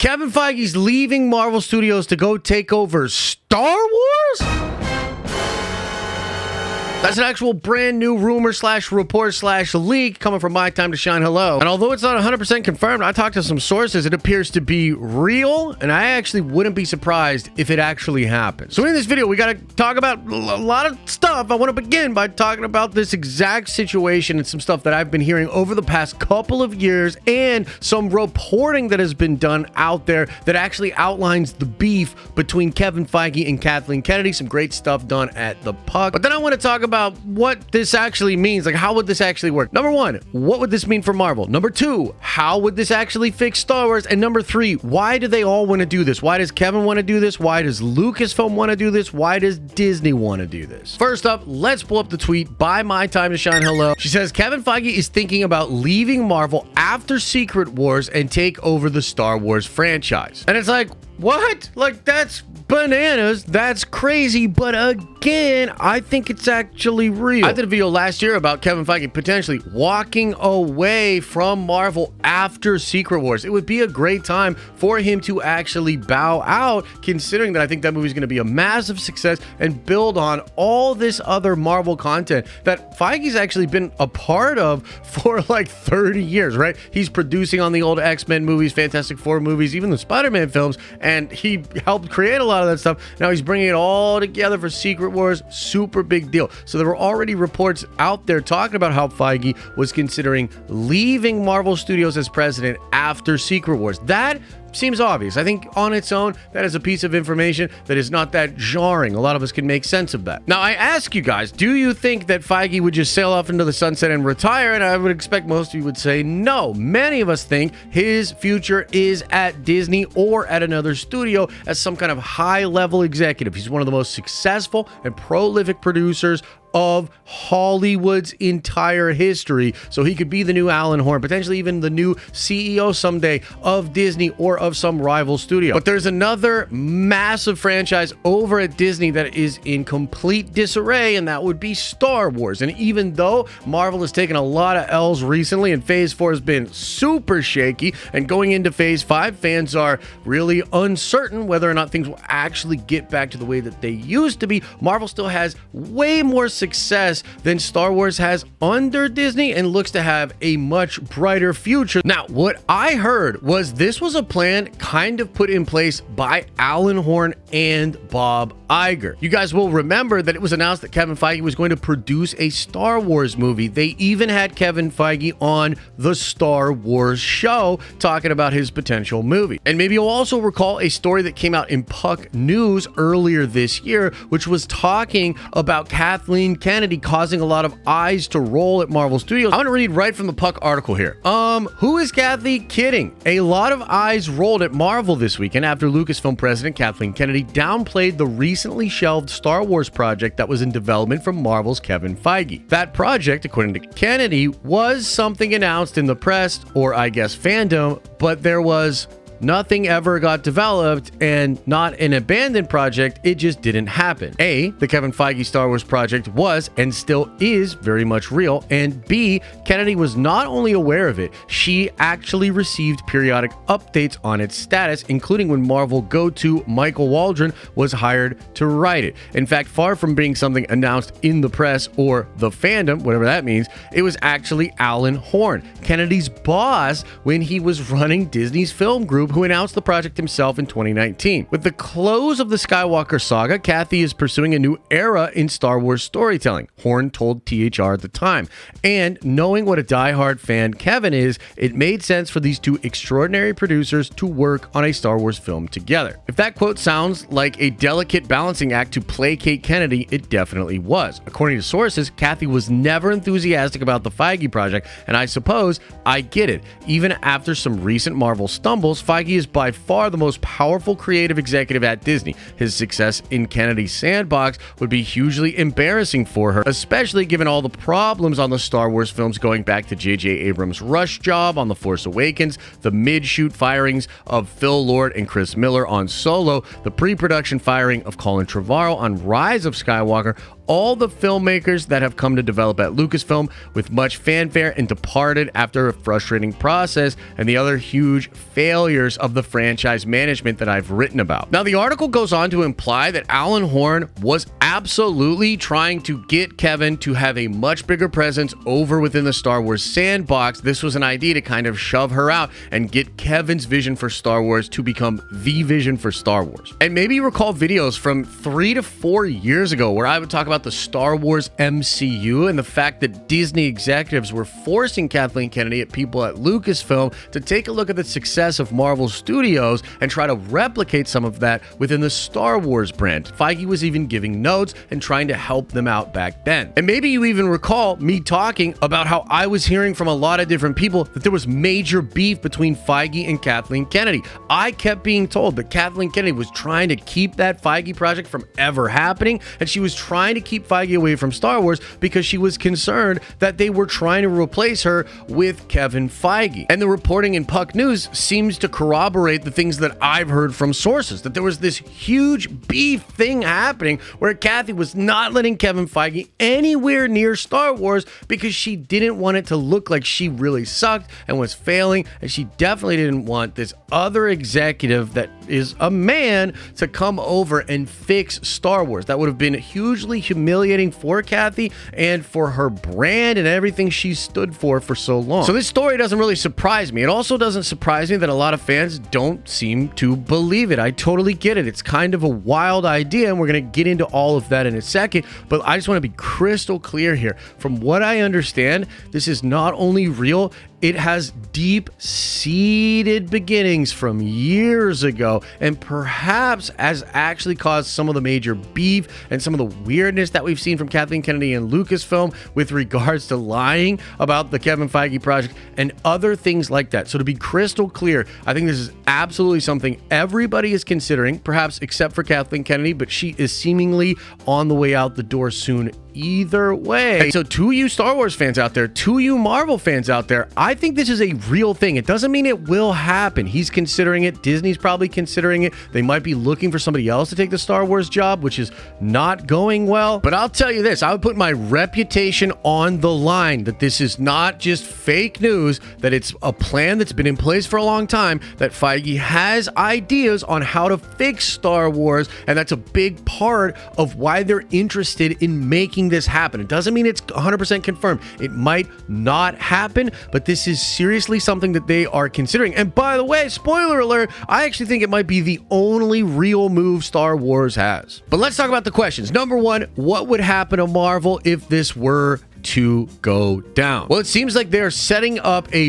Kevin Feige's leaving Marvel Studios to go take over Star Wars? That's an actual brand new rumor / report / leak coming from My Time to Shine Hello. And although it's not 100% confirmed, I talked to some sources, it appears to be real, and I actually wouldn't be surprised if it actually happens. So in this video, we got to talk about a lot of stuff. I want to begin by talking about this exact situation and some stuff that I've been hearing over the past couple of years and some reporting that has been done out there that actually outlines the beef between Kevin Feige and Kathleen Kennedy. Some great stuff done at the Puck. But then I want to talk about what this actually means. Like, how would this actually work? Number one, what would this mean for Marvel? Number two, how would this actually fix Star Wars? And number three, why do they all want to do this? Why does Kevin want to do this? Why does Lucasfilm want to do this? Why does Disney want to do this? First up, let's pull up the tweet by My Time to Shine Hello. She says, Kevin Feige is thinking about leaving Marvel after Secret Wars and take over the Star Wars franchise. And it's like, what? Like, that's bananas. That's crazy. But again, I think it's actually real. I did a video last year about Kevin Feige potentially walking away from Marvel after Secret Wars. It would be a great time for him to actually bow out, considering that I think that movie is going to be a massive success and build on all this other Marvel content that Feige's actually been a part of for like 30 years, right? He's producing on the old X-Men movies, Fantastic Four movies, even the Spider-Man films, and he helped create a lot of that stuff. Now he's bringing it all together for Secret Wars. Super big deal. So there were already reports out there talking about how Feige was considering leaving Marvel Studios as president after Secret Wars. That seems obvious. I think on its own, that is a piece of information that is not that jarring. A lot of us can make sense of that. Now, I ask you guys, do you think that Feige would just sail off into the sunset and retire? And I would expect most of you would say no. Many of us think his future is at Disney or at another studio as some kind of high-level executive. He's one of the most successful and prolific producers of Hollywood's entire history. So he could be the new Alan Horn, potentially even the new CEO someday of Disney or of some rival studio. But there's another massive franchise over at Disney that is in complete disarray, and that would be Star Wars. And even though Marvel has taken a lot of L's recently and Phase 4 has been super shaky, and going into Phase 5, fans are really uncertain whether or not things will actually get back to the way that they used to be, Marvel still has way more success than Star Wars has under Disney and looks to have a much brighter future. Now, what I heard was this was a plan kind of put in place by Alan Horn and Bob Iger. You guys will remember that it was announced that Kevin Feige was going to produce a Star Wars movie. They even had Kevin Feige on the Star Wars show talking about his potential movie. And maybe you'll also recall a story that came out in Puck News earlier this year, which was talking about Kathleen Kennedy causing a lot of eyes to roll at Marvel Studios. I'm going to read right from the Puck article here. Who is Kathy kidding? A lot of eyes rolled at Marvel this weekend after Lucasfilm president Kathleen Kennedy downplayed the recently shelved Star Wars project that was in development from Marvel's Kevin Feige. That project, according to Kennedy, was something announced in the press, or I guess fandom, but there was nothing ever got developed and not an abandoned project. It just didn't happen. A, the Kevin Feige Star Wars project was and still is very much real. And B, Kennedy was not only aware of it, she actually received periodic updates on its status, including when Marvel go-to Michael Waldron was hired to write it. In fact, far from being something announced in the press or the fandom, whatever that means, it was actually Alan Horn, Kennedy's boss when he was running Disney's film group, who announced the project himself in 2019. With the close of the Skywalker saga, Kathy is pursuing a new era in Star Wars storytelling, Horn told THR at the time. And knowing what a diehard fan Kevin is, it made sense for these two extraordinary producers to work on a Star Wars film together. If that quote sounds like a delicate balancing act to placate Kennedy, it definitely was. According to sources, Kathy was never enthusiastic about the Feige project, and I suppose I get it. Even after some recent Marvel stumbles, Feige is by far the most powerful creative executive at Disney. His success in Kennedy's sandbox would be hugely embarrassing for her, especially given all the problems on the Star Wars films going back to J.J. Abrams' rush job on The Force Awakens, the mid-shoot firings of Phil Lord and Chris Miller on Solo, the pre-production firing of Colin Trevorrow on Rise of Skywalker. all the filmmakers that have come to develop at Lucasfilm with much fanfare and departed after a frustrating process, and the other huge failures of the franchise management that I've written about. Now, the article goes on to imply that Alan Horn was absolutely trying to get Kevin to have a much bigger presence over within the Star Wars sandbox. This was an idea to kind of shove her out and get Kevin's vision for Star Wars to become the vision for Star Wars. And maybe you recall videos from 3 to 4 years ago where I would talk about the Star Wars MCU and the fact that Disney executives were forcing Kathleen Kennedy at people at Lucasfilm to take a look at the success of Marvel Studios and try to replicate some of that within the Star Wars brand. Feige was even giving notes and trying to help them out back then. And maybe you even recall me talking about how I was hearing from a lot of different people that there was major beef between Feige and Kathleen Kennedy. I kept being told that Kathleen Kennedy was trying to keep that Feige project from ever happening, and she was trying to keep Feige away from Star Wars because she was concerned that they were trying to replace her with Kevin Feige. And the reporting in Puck News seems to corroborate the things that I've heard from sources, that there was this huge beef thing happening where Kathy was not letting Kevin Feige anywhere near Star Wars because she didn't want it to look like she really sucked and was failing, and she definitely didn't want this other executive that is a man to come over and fix Star Wars. That would have been hugely humiliating for Kathy and for her brand and everything she stood for so long. So this story doesn't really surprise me. It also doesn't surprise me that a lot of fans don't seem to believe it. I totally get it. It's kind of a wild idea, and we're going to get into all of that in a second, but I just want to be crystal clear here. From what I understand, this is not only real, it has deep-seated beginnings from years ago, and perhaps has actually caused some of the major beef and some of the weirdness that we've seen from Kathleen Kennedy and Lucasfilm with regards to lying about the Kevin Feige project and other things like that. So to be crystal clear, I think this is absolutely something everybody is considering, perhaps except for Kathleen Kennedy, but she is seemingly on the way out the door soon either way. So to you Star Wars fans out there, to you Marvel fans out there, I think this is a real thing. It doesn't mean it will happen. He's considering it. Disney's probably considering it. They might be looking for somebody else to take the Star Wars job, which is not going well. But I'll tell you this, I would put my reputation on the line that this is not just fake news, that it's a plan that's been in place for a long time, that Feige has ideas on how to fix Star Wars, and that's a big part of why they're interested in making this happen. It doesn't mean it's 100% confirmed. It might not happen, but this is seriously something that they are considering. And by the way, spoiler alert, I actually think it might be the only real move Star Wars has. But let's talk about the questions. Number one, what would happen to Marvel if this were to go down? Well, it seems like they're setting up a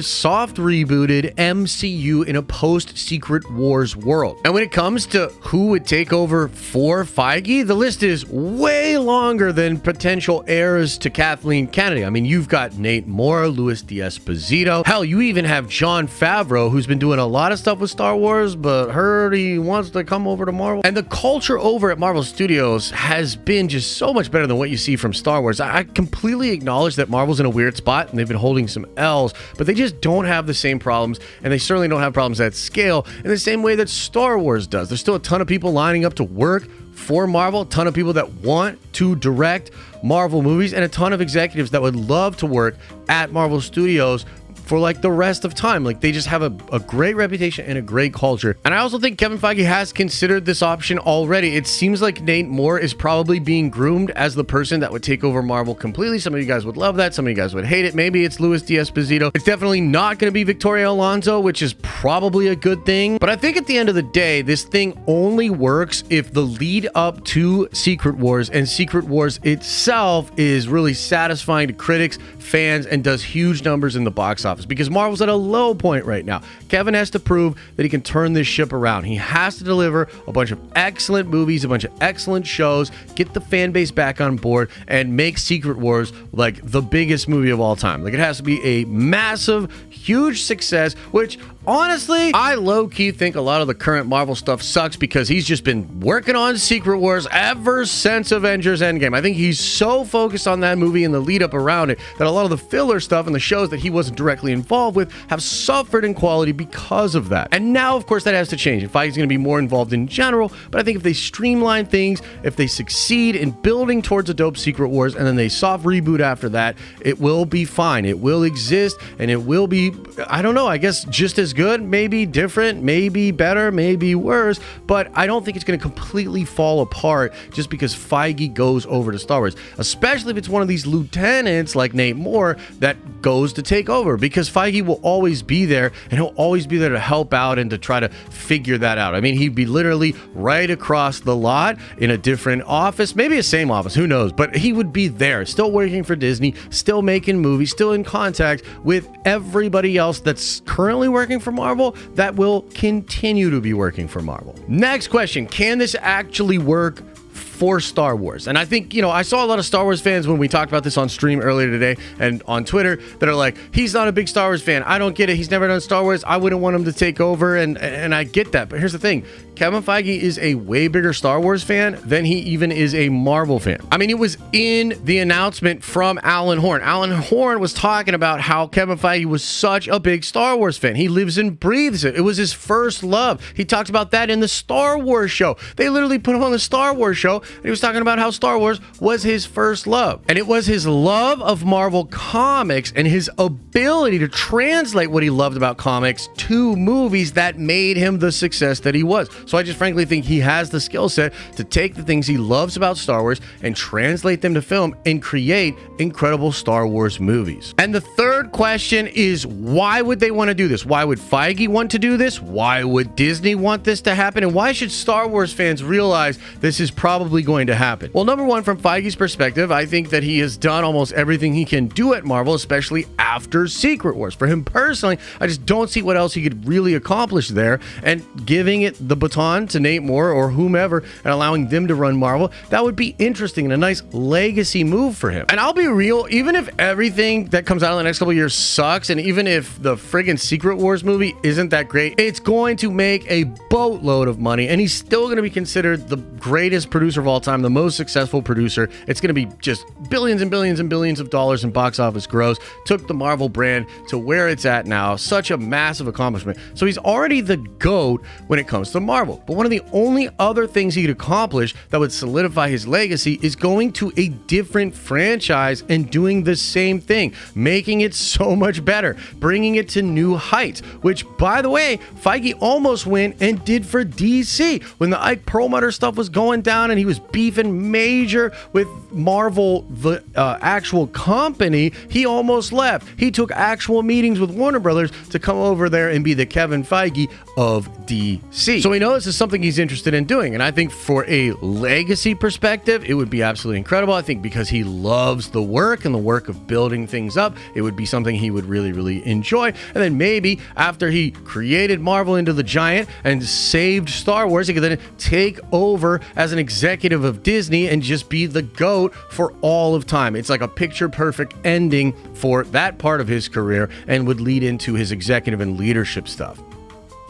soft rebooted MCU in a post-Secret Wars world. And when it comes to who would take over for Feige, the list is way longer than potential heirs to Kathleen Kennedy. I mean, you've got Nate Moore, Louis D'Esposito. Hell, you even have Jon Favreau, who's been doing a lot of stuff with Star Wars, but heard he wants to come over to Marvel. And the culture over at Marvel Studios has been just so much better than what you see from Star Wars. I completely acknowledge that Marvel's in a weird spot and they've been holding some L's, but they just don't have the same problems, and they certainly don't have problems at scale in the same way that Star Wars does. There's still a ton of people lining up to work for Marvel, a ton of people that want to direct Marvel movies, and a ton of executives that would love to work at Marvel Studios for like the rest of time. Like, they just have a great reputation and a great culture. And I also think Kevin Feige has considered this option already. It seems like Nate Moore is probably being groomed as the person that would take over Marvel completely. Some of you guys would love that. Some of you guys would hate it. Maybe it's Louis D'Esposito. It's definitely not going to be Victoria Alonso, which is probably a good thing. But I think at the end of the day, this thing only works if the lead up to Secret Wars and Secret Wars itself is really satisfying to critics, fans, and does huge numbers in the box office, because Marvel's at a low point right now. Kevin has to prove that he can turn this ship around. He has to deliver a bunch of excellent movies, a bunch of excellent shows, get the fan base back on board, and make Secret Wars like the biggest movie of all time. Like, it has to be a massive, huge success, which honestly, I low-key think a lot of the current Marvel stuff sucks because he's just been working on Secret Wars ever since Avengers Endgame. I think he's so focused on that movie and the lead up around it that a lot of the filler stuff and the shows that he wasn't directly involved with have suffered in quality because of that. And now, of course, that has to change. And Feige's going to be more involved in general, but I think if they streamline things, if they succeed in building towards a dope Secret Wars and then they soft reboot after that, it will be fine. It will exist and it will be, I don't know, I guess just as good, maybe different, maybe better, maybe worse, but I don't think it's going to completely fall apart just because Feige goes over to Star Wars, especially if it's one of these lieutenants like Nate Moore that goes to take over, because Feige will always be there and he'll always be there to help out and to try to figure that out. I mean, he'd be literally right across the lot in a different office, maybe a same office, who knows, but he would be there, still working for Disney, still making movies, still in contact with everybody else that's currently working for Marvel that will continue to be working for Marvel. Next question, can this actually work for Star Wars? And I think, I saw a lot of Star Wars fans when we talked about this on stream earlier today and on Twitter that are like, he's not a big Star Wars fan. I don't get it. He's never done Star Wars. I wouldn't want him to take over. And I get that. But here's the thing. Kevin Feige is a way bigger Star Wars fan than he even is a Marvel fan. I mean, it was in the announcement from Alan Horn. Alan Horn was talking about how Kevin Feige was such a big Star Wars fan. He lives and breathes it. It was his first love. He talked about that in the Star Wars show. They literally put him on the Star Wars show, and he was talking about how Star Wars was his first love. And it was his love of Marvel comics and his ability to translate what he loved about comics to movies that made him the success that he was. So I just frankly think he has the skill set to take the things he loves about Star Wars and translate them to film and create incredible Star Wars movies. And the third question is, why would they want to do this? Why would Feige want to do this? Why would Disney want this to happen? And why should Star Wars fans realize this is probably going to happen? Well, number one, from Feige's perspective, I think that he has done almost everything he can do at Marvel, especially after Secret Wars. For him personally, I just don't see what else he could really accomplish there, and giving it the baton to Nate Moore or whomever and allowing them to run Marvel, that would be interesting and a nice legacy move for him. And I'll be real, even if everything that comes out in the next couple of years sucks, and even if the friggin' Secret Wars movie isn't that great, it's going to make a boatload of money, and he's still going to be considered the greatest producer of all time, the most successful producer. It's going to be just billions and billions and billions of dollars in box office gross. Took the Marvel brand to where it's at now. Such a massive accomplishment. So he's already the GOAT when it comes to Marvel. But one of the only other things he could accomplish that would solidify his legacy is going to a different franchise and doing the same thing, making it so much better, bringing it to new heights, which, by the way, Feige almost went and did for DC. When the Ike Perlmutter stuff was going down and he was beefing major with Marvel, the actual company, he almost left. He took actual meetings with Warner Brothers to come over there and be the Kevin Feige of DC. So we know this is something he's interested in doing, and I think for a legacy perspective, it would be absolutely incredible. I think because he loves the work and the work of building things up, it would be something he would really, really enjoy. And then maybe after he created Marvel into the giant and saved Star Wars, he could then take over as an executive of Disney and just be the GOAT for all of time. It's like a picture perfect ending for that part of his career and would lead into his executive and leadership stuff.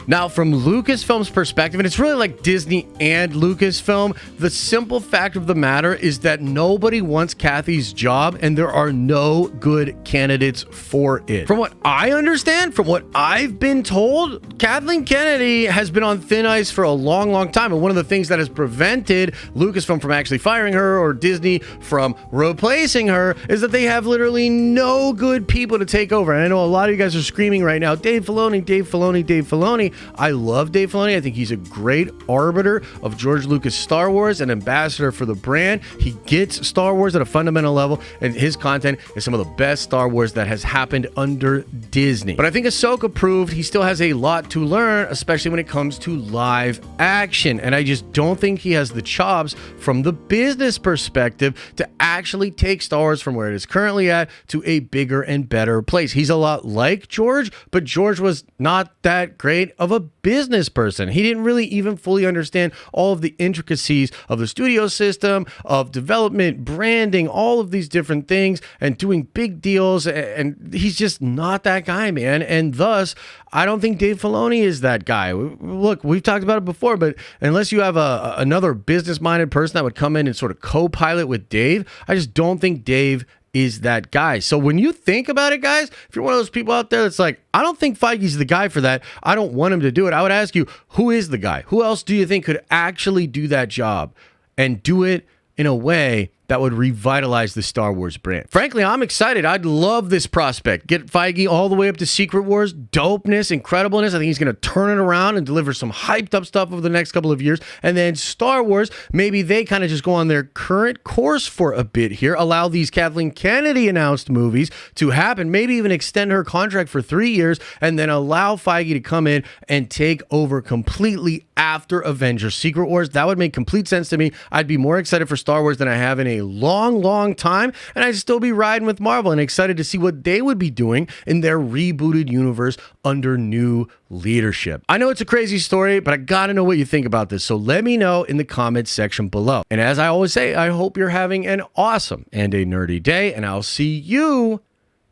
Now, from Lucasfilm's perspective, and it's really like Disney and Lucasfilm, the simple fact of the matter is that nobody wants Kathy's job, and there are no good candidates for it. From what I understand, from what I've been told, Kathleen Kennedy has been on thin ice for a long, long time, and one of the things that has prevented Lucasfilm from actually firing her or Disney from replacing her is that they have literally no good people to take over. And I know a lot of you guys are screaming right now, Dave Filoni, Dave Filoni, Dave Filoni. I love Dave Filoni. I think he's a great arbiter of George Lucas Star Wars, an ambassador for the brand. He gets Star Wars at a fundamental level, and his content is some of the best Star Wars that has happened under Disney. But I think Ahsoka proved he still has a lot to learn, especially when it comes to live action. And I just don't think he has the chops from the business perspective to actually take Star Wars from where it is currently at to a bigger and better place. He's a lot like George, but George was not that great of a business person. He didn't really even fully understand all of the intricacies of the studio system, of development, branding, all of these different things, and doing big deals. And he's just not that guy, man. And thus, I don't think Dave Filoni is that guy. Look, we've talked about it before, but unless you have another business-minded person that would come in and sort of co-pilot with Dave, I just don't think Dave is that guy. So when you think about it, guys, if you're one of those people out there that's like, I don't think Feige's the guy for that, I don't want him to do it, I would ask you, who is the guy? Who else do you think could actually do that job and do it in a way that would revitalize the Star Wars brand? Frankly, I'm excited. I'd love this prospect. Get Feige all the way up to Secret Wars, dopeness, incredibleness. I think he's going to turn it around and deliver some hyped up stuff over the next couple of years. And then Star Wars, maybe they kind of just go on their current course for a bit here, allow these Kathleen Kennedy announced movies to happen, maybe even extend her contract for 3 years, and then allow Feige to come in and take over completely after Avengers Secret Wars. That would make complete sense to me. I'd be more excited for Star Wars than I have in a long time, and I'd still be riding with Marvel and excited to see what they would be doing in their rebooted universe under new leadership. I know it's a crazy story, but I gotta know what you think about this, so let me know in the comments section below. And as I always say, I hope you're having an awesome and a nerdy day, and I'll see you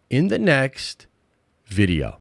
in the next video.